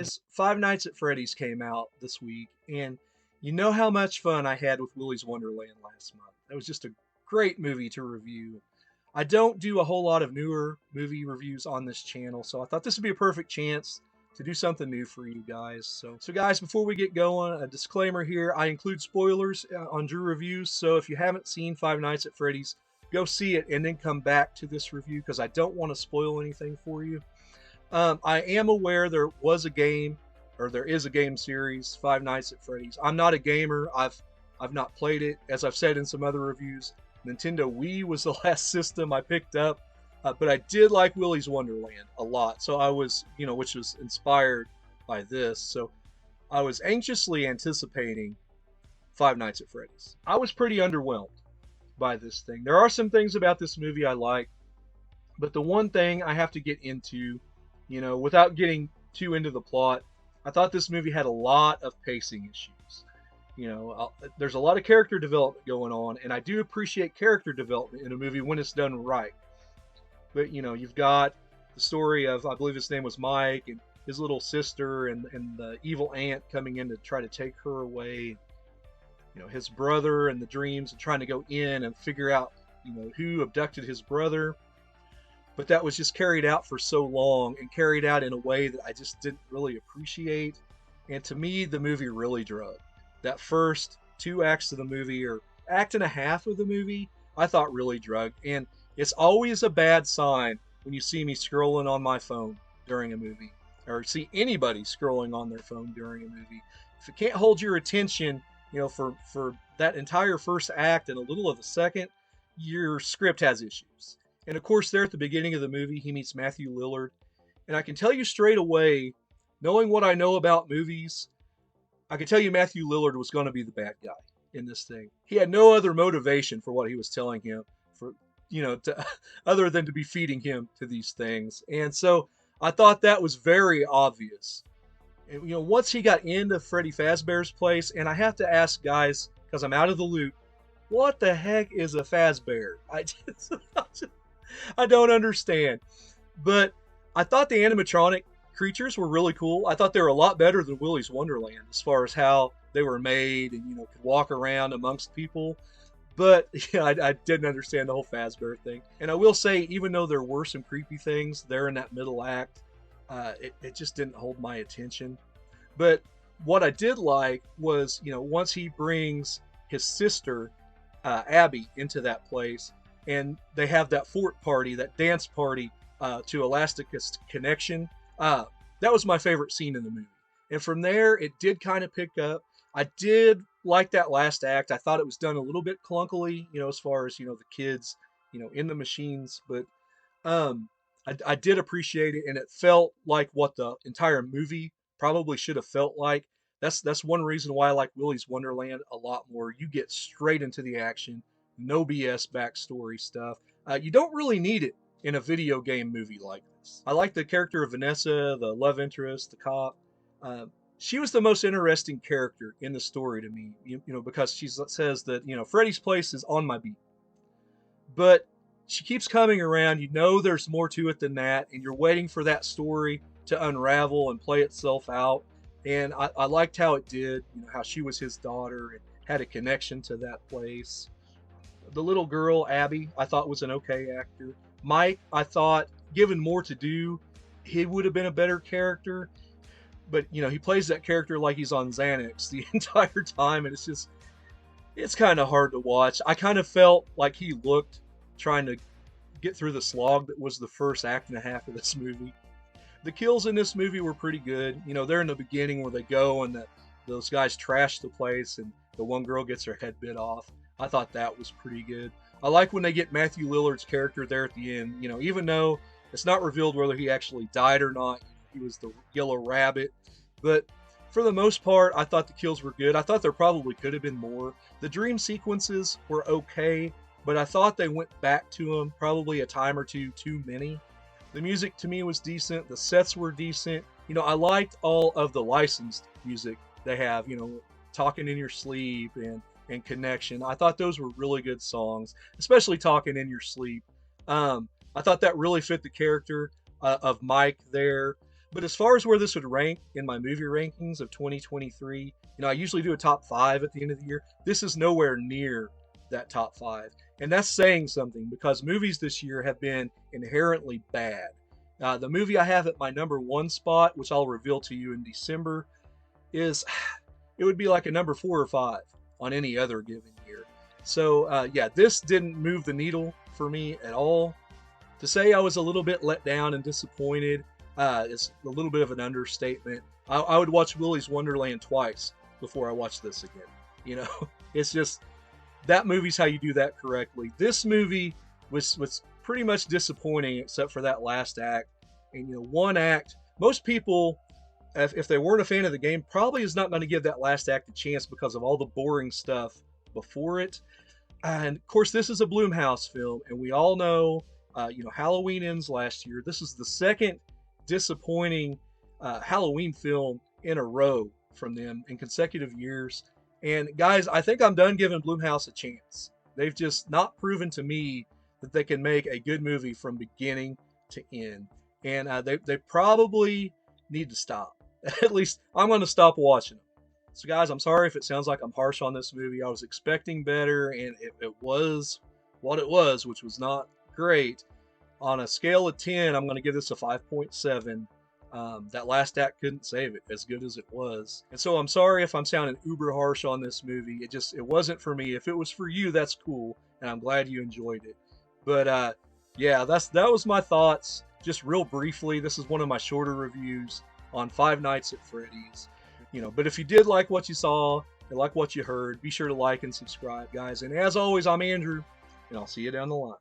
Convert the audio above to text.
guys, Five Nights at Freddy's came out this week, and you know how much fun I had with Willy's Wonderland last month. That was just a great movie to review. I don't do a whole lot of newer movie reviews on this channel, so I thought this would be a perfect chance to do something new for you guys. So guys, before we get going, a disclaimer here: I include spoilers on Drew reviews, so if you haven't seen Five Nights at Freddy's, go see it and then come back to this review because I don't want to spoil anything for you. I am aware there was a game, or there is a game series, Five Nights at Freddy's. I'm not a gamer. I've not played it. As I've said in some other reviews, Nintendo Wii was the last system I picked up, but I did like Willy's Wonderland a lot. So I was, which was inspired by this. So I was anxiously anticipating Five Nights at Freddy's. I was pretty underwhelmed by this thing. There are some things about this movie I like, but the one thing I have to get into, without getting too into the plot, I thought this movie had a lot of pacing issues. There's a lot of character development going on, and I do appreciate character development in a movie when it's done right. But, you've got the story of, I believe his name was Mike, and his little sister, and the evil aunt coming in to try to take her away. His brother and the dreams, and trying to go in and figure out, who abducted his brother. But that was just carried out for so long and carried out in a way that I just didn't really appreciate. And to me, the movie really drug. That first 2 acts of the movie, or act and a half of the movie, I thought really drug. And it's always a bad sign when you see me scrolling on my phone during a movie, or see anybody scrolling on their phone during a movie. If it can't hold your attention, for that entire first act and a little of the second, your script has issues. And of course, there at the beginning of the movie, he meets Matthew Lillard. And I can tell you straight away, knowing what I know about movies, I can tell you Matthew Lillard was going to be the bad guy in this thing. He had no other motivation for what he was telling him, other than to be feeding him to these things. And so I thought that was very obvious. And, once he got into Freddy Fazbear's place, and I have to ask guys, because I'm out of the loop, what the heck is a Fazbear? I don't understand. But I thought the animatronic creatures were really cool. I thought they were a lot better than Willy's Wonderland as far as how they were made and, could walk around amongst people. But I didn't understand the whole Fazbear thing. And I will say, even though there were some creepy things there in that middle act, it just didn't hold my attention. But what I did like was, once he brings his sister, Abby, into that place, and they have that fort party, that dance party to Elasticus Connection. That was my favorite scene in the movie. And from there, it did kind of pick up. I did like that last act. I thought it was done a little bit clunkily, as far as, the kids, in the machines. But I did appreciate it, and it felt like what the entire movie probably should have felt like. That's one reason why I like Willy's Wonderland a lot more. You get straight into the action. No BS backstory stuff. You don't really need it in a video game movie like this. I like the character of Vanessa, the love interest, the cop. She was the most interesting character in the story to me, because she says that, Freddy's place is on my beat. But she keeps coming around. There's more to it than that, and you're waiting for that story to unravel and play itself out. And I liked how it did, how she was his daughter and had a connection to that place. The little girl, Abby, I thought was an okay actor. Mike, I thought, given more to do, he would have been a better character. But, he plays that character like he's on Xanax the entire time, and it's kind of hard to watch. I kind of felt like he looked trying to get through the slog that was the first act and a half of this movie. The kills in this movie were pretty good. They're in the beginning where they go and those guys trash the place, and the one girl gets her head bit off. I thought that was pretty good. I like when they get Matthew Lillard's character there at the end. Even though it's not revealed whether he actually died or not, he was the yellow rabbit. But for the most part, I thought the kills were good. I thought there probably could have been more. The dream sequences were okay, but I thought they went back to them probably a time or two too many. The music to me was decent. The sets were decent. I liked all of the licensed music they have, Talking in Your Sleep and Connection. I thought those were really good songs, especially Talking in Your Sleep. I thought that really fit the character of Mike there. But as far as where this would rank in my movie rankings of 2023, I usually do a top five at the end of the year. This is nowhere near that top five. And that's saying something because movies this year have been inherently bad. The movie I have at my number one spot, which I'll reveal to you in December, is it would be like a number 4 or 5 on any other given year. So yeah, this didn't move the needle for me at all. To say I was a little bit let down and disappointed is a little bit of an understatement. I would watch Willy's Wonderland twice before I watch this again. It's just that movie's how you do that correctly. This movie was pretty much disappointing except for that last act. And one act, most people, if they weren't a fan of the game, probably is not going to give that last act a chance because of all the boring stuff before it. And of course, this is a Blumhouse film, and we all know, Halloween Ends last year. This is the second disappointing Halloween film in a row from them in consecutive years. And guys, I think I'm done giving Blumhouse a chance. They've just not proven to me that they can make a good movie from beginning to end. And they probably need to stop. At least I'm going to stop watching them. So guys, I'm sorry if it sounds like I'm harsh on this movie. I was expecting better, and it was what it was, which was not great. On a scale of 10, I'm going to give this a 5.7. That last act couldn't save it, as good as it was. And so I'm sorry if I'm sounding uber harsh on this movie. It wasn't for me. If it was for you, that's cool, and I'm glad you enjoyed it. But yeah, that was my thoughts. Just real briefly, this is one of my shorter reviews on Five Nights at Freddy's. But if you did like what you saw and like what you heard, be sure to like and subscribe, guys. And as always, I'm Andrew, and I'll see you down the line.